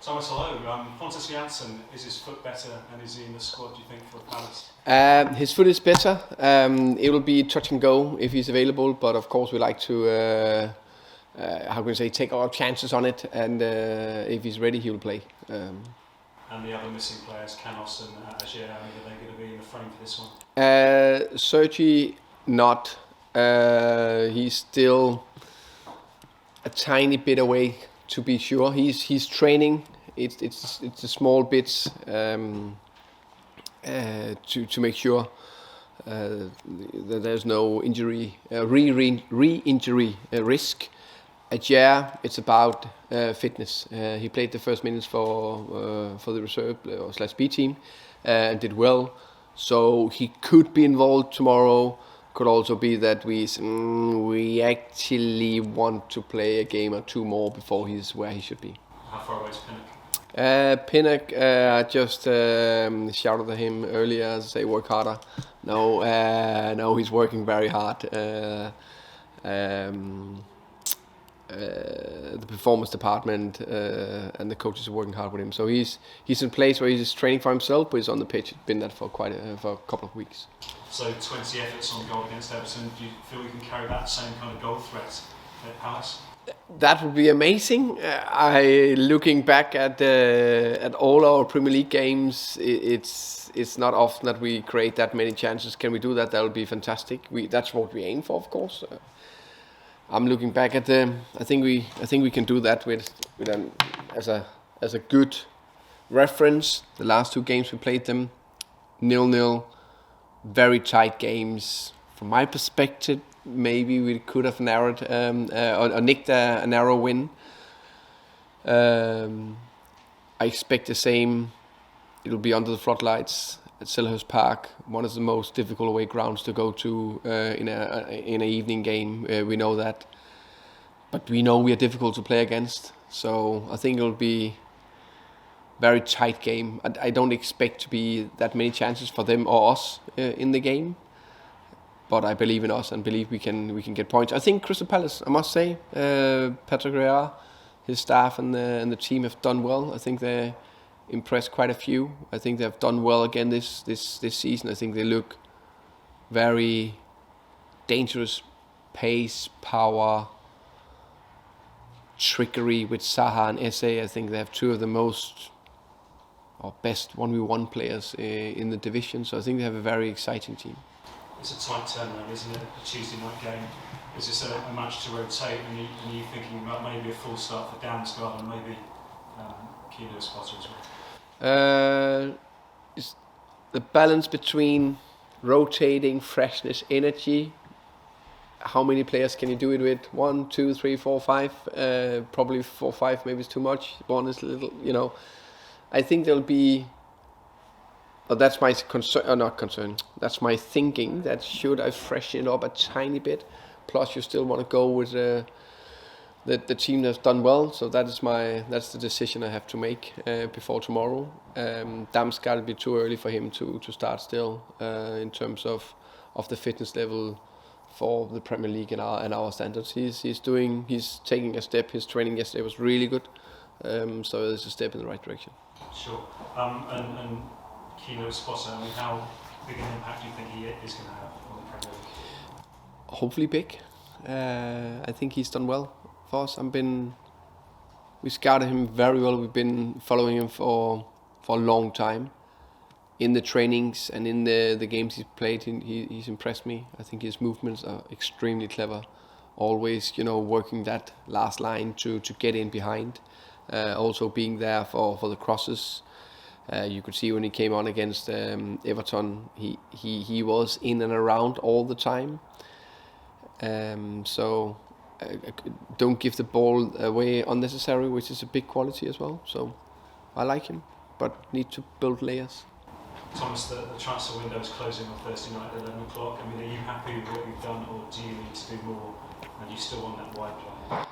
Thomas, hello. Pontus Jensen, is his foot better and is he in the squad, do you think, for Palace? His foot is better. It will be touch and go if he's available, but of course we like to, take our chances on it, and if he's ready, he will play. And the other missing players, Canos and Ajer, are they going to be in the frame for this one? Sergi, not. He's still a tiny bit away, to be sure. He's training. It's the small bits to make sure that there's no injury, re-injury risk. Ajer, it's about fitness. He played the first minutes for the reserve / B team and did well. So he could be involved tomorrow. Could also be that we actually want to play a game or two more before he's where he should be. How far away is Pinnock? Pinnock, I just shouted at him earlier to say work harder. No, he's working very hard. The performance department and the coaches are working hard with him. So he's in a place where he's training for himself, but he's on the pitch. He's been that for a couple of weeks. So 20 efforts on goal against Everton. Do you feel we can carry that same kind of goal threat at Palace? That would be amazing. Looking back at all our Premier League games, it's not often that we create that many chances. Can we do that? That would be fantastic. That's what we aim for, of course. I'm looking back at I think we can do that as a good reference. The last two games we played them 0-0, very tight games. From my perspective, maybe we could have narrowed or nicked a narrow win. I expect the same. It'll be under the floodlights at Selhurst Park, one of the most difficult away grounds to go to in an evening game. We know that, but we know we are difficult to play against. So I think it'll be very tight game. I don't expect to be that many chances for them or us in the game. But I believe in us and believe we can get points. I think Crystal Palace, I must say, Patrick Rea, his staff and the team have done well. I think they impressed quite a few. I think they've done well again this season. I think they look very dangerous, pace, power, trickery with Zaha and Esse. I think they have two of the most or best 1v1 players in the division. So I think they have a very exciting team. It's a tight turnaround, isn't it? A Tuesday night game. Is this a match to rotate? And are you thinking about maybe a full start for Damsgaard and maybe Keane Lewis-Potter as well? It's the balance between rotating, freshness, energy. How many players can you do it with? 1, 2, 3, 4, 5. Probably 4, 5 maybe is too much. 1 is a little, I think there'll be. That's my concern, not concern. That's my thinking. That should I freshen it up a tiny bit. Plus, you still want to go with the team that's done well. So that's the decision I have to make before tomorrow. Damsgaard will be too early for him to start still in terms of the fitness level for the Premier League and our standards. He's taking a step. His training yesterday was really good. So there's a step in the right direction. Sure. And Keane Lewis-Potter, how big an impact do you think he is going to have on the Premier League? Hopefully big. I think he's done well for us. We scouted him very well. We've been following him for a long time. In the trainings and in the games he's played, he's impressed me. I think his movements are extremely clever. Always, working that last line to get in behind. Also being there for the crosses. You could see when he came on against Everton, he was in and around all the time. So don't give the ball away unnecessarily, which is a big quality as well. So I like him, but need to build layers. Thomas, the transfer window is closing on Thursday night at 11 o'clock. Are you happy with what you've done, or do you need to do more, and you still want that wide play?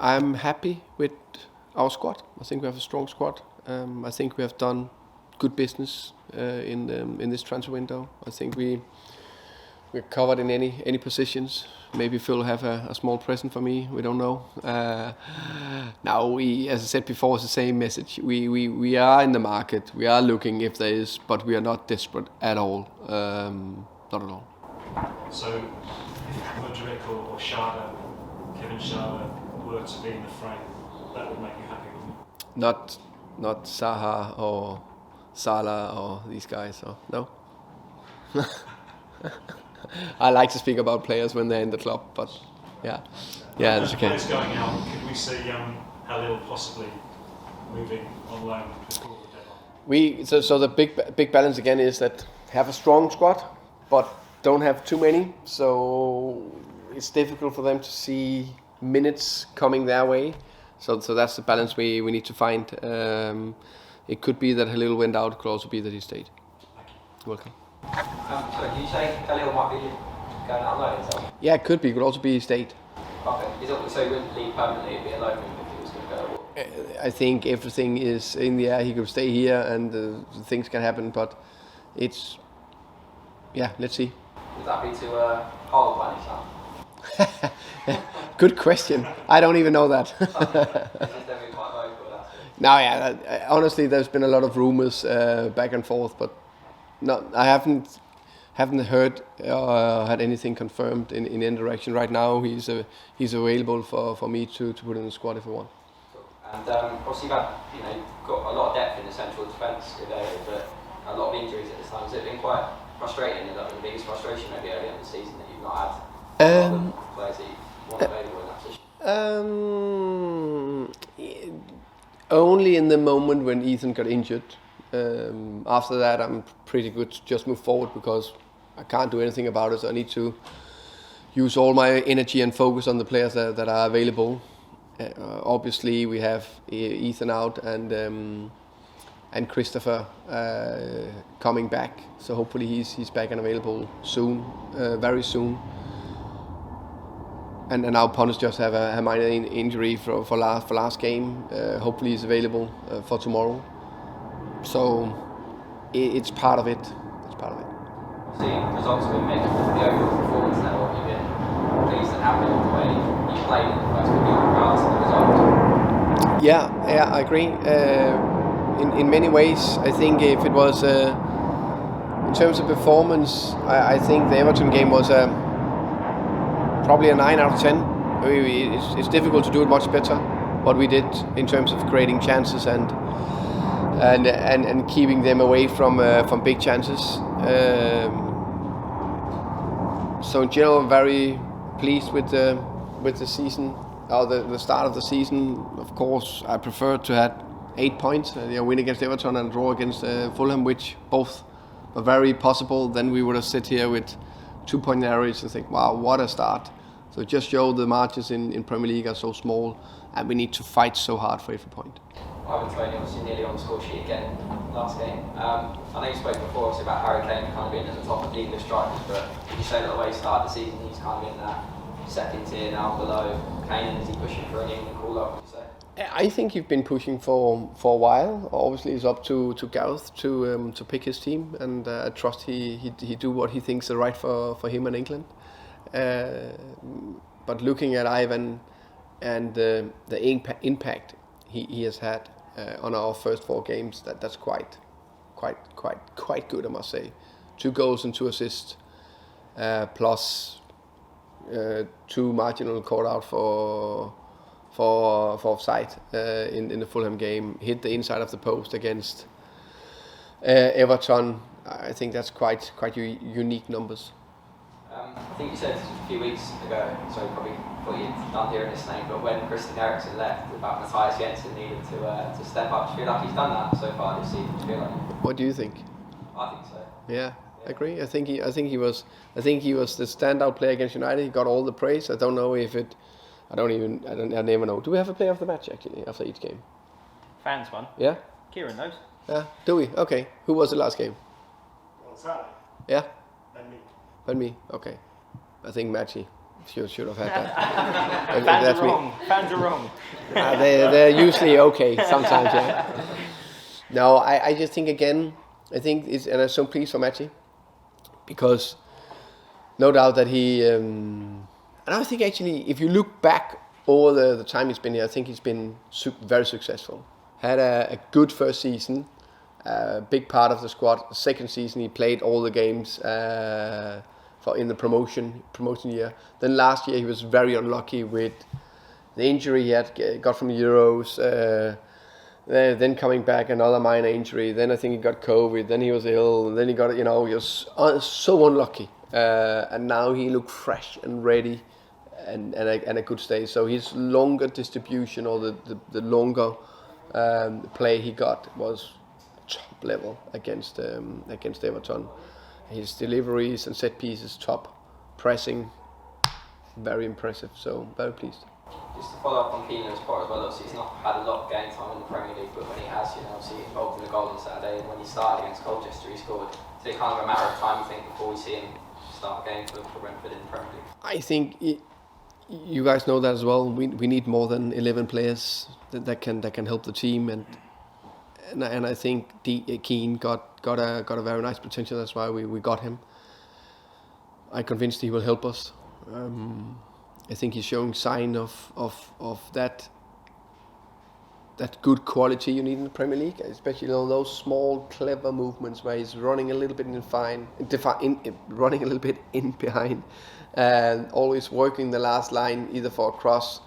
I'm happy with our squad. I think we have a strong squad. I think we have done good business in this transfer window. I think we we're covered in any positions. Maybe Phil will have a small present for me. We don't know. Now we, as I said before, it's the same message. We are in the market. We are looking if there is, but we are not desperate at all. Not at all. So, if Mudryk or Schade, Kevin Schade, were to be in the frame, that would make you happy, wouldn't it? Not Zaha or Salah or these guys. So no. I like to speak about players when they're in the club, but yeah, that's okay. Players going out, could we see Halil possibly moving on loan before the deadline? So the big balance again is that have a strong squad, but don't have too many. So it's difficult for them to see minutes coming their way. So that's the balance we need to find. It could be that Halil went out. It could also be that he stayed. Thank you. Welcome. So do you say Halil might be going out on loan himself? Yeah, it could be. It could also be he stayed. Okay. So he wouldn't leave permanently, it'd be a loan move if he was going to go? I think everything is in the air. He could stay here and things can happen, but it's... Yeah, let's see. Would that be to Hull by any chance? Good question. I don't even know that. It's just every quite local, that's it. No, yeah. Honestly, there's been a lot of rumors back and forth, but no, I haven't heard or had anything confirmed in any direction. Right now, he's available for me to put in the squad if I want. Cool. And obviously you've got a lot of depth in the central defence today, but a lot of injuries at this time. Has it been quite frustrating? Is that the biggest frustration maybe early in the season that you've not had players that you want available in that position? Only in the moment when Ethan got injured. After that, I'm pretty good to just move forward because I can't do anything about it. So I need to use all my energy and focus on the players that are available. Obviously, we have Ethan out and Christopher coming back. So hopefully he's back and available soon, very soon. And now Pontus just have a minor injury for last game. Hopefully he's available for tomorrow. So it's part of it. It's part of it. See, results have been mixed. The overall performance level, have you been pleased and happy with the way you played in the first week in regards to the result? Yeah, I agree. In many ways, I think if it was in terms of performance, I think the Everton game was probably a 9 out of 10. It's difficult to do it much better. What we did in terms of creating chances and keeping them away from big chances. So in general, I'm very pleased with the season, or the start of the season. Of course, I prefer to have 8 points, win against Everton and draw against Fulham, which both were very possible. Then we would have sit here with 2-point average and think, wow, what a start. So it just show the margins in Premier League are so small, and we need to fight so hard for every point. Toney obviously nearly on the score sheet again last game. I know you spoke before obviously about Harry Kane kind of being at the top of the English strikers, but would you say that the way he started the season, he's kind of in that second tier now below Kane, and is he pushing for an England call-up, would you say? I think he's been pushing for a while. Obviously, it's up to Gareth to pick his team, and I trust he do what he thinks is right for him and England. But looking at Ivan and the impact he has had on our first 4 games, that's quite good, I must say. 2 goals and 2 assists, plus 2 marginal called out for offside in the Fulham game. Hit the inside of the post against Everton. I think that's quite unique numbers. I think you said a few weeks ago, so probably what you'd done here in this name, but when Eriksen left, about Mykhaylo Jensen needed to step up. Do you feel like he's done that so far this season? Do you feel like? What do you think? I think so. Yeah, I agree. I think he was the standout player against United. He got all the praise. I don't know if it. I never know. Do we have a player of the match actually after each game? Fans one. Yeah. Kieran knows. Yeah. Do we? Okay. Who was the last game? On Saturday. Yeah. And me. Me. Okay. I think Matchy should have had that. Fans are wrong. Fans are wrong. They're usually okay sometimes. Yeah. No, I just think again. I think and I'm so pleased for Matchy because no doubt that he. And I think actually, if you look back over the time he's been here, I think he's been very successful. Had a good first season, big part of the squad. Second season, he played all the games in the promotion year. Then last year, he was very unlucky with the injury he got from the Euros. Then coming back, another minor injury. Then I think he got COVID. Then he was ill. And then he got, he was so unlucky. And now he looked fresh and ready, and a good stage. So his longer distribution, or the longer play he got, was top level against Everton. His deliveries and set pieces top, pressing, very impressive. So very pleased. Just to follow up on Keane Lewis-Potter as well, obviously he's not had a lot of game time in the Premier League, but when he has, obviously involved in the goal on Saturday, and when he started against Colchester, he scored. Is it kind of a matter of time, you think, before we see him start a game for Brentford in the Premier League? I think you guys know that as well. We need more than 11 players that can help the team, and I think Keane got a very nice potential. That's why we got him. I'm convinced he will help us. I think he's showing sign of that good quality you need in the Premier League, especially those small, clever movements where he's running a little bit running a little bit in behind, and always working the last line either for a cross,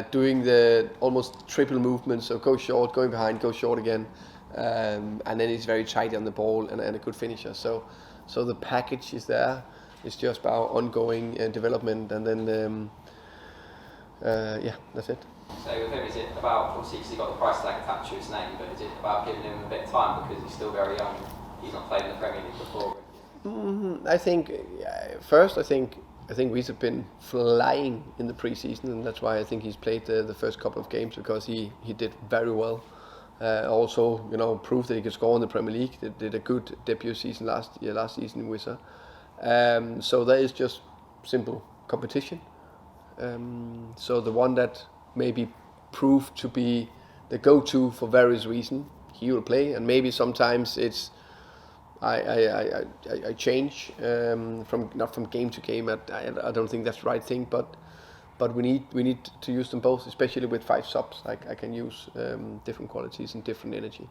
doing the almost triple movements, so go short, going behind, go short again, and then he's very tidy on the ball and a good finisher. So the package is there. It's just about ongoing development, and then that's it. So with him, is it about, obviously because he got the price tag attached to his name, but is it about giving him a bit of time because he's still very young? He's not played in the Premier League before. I think first, I think we've been flying in the pre-season, and that's why I think he's played the first couple of games, because he did very well. Also, proved that he could score in the Premier League. Did a good debut season last season in Wizard. So there is just simple competition. So the one that maybe proved to be the go-to for various reasons, he will play, and maybe sometimes it's I change not from game to game. I don't think that's the right thing, but we need to use them both, especially with 5 subs. I can use different qualities and different energy.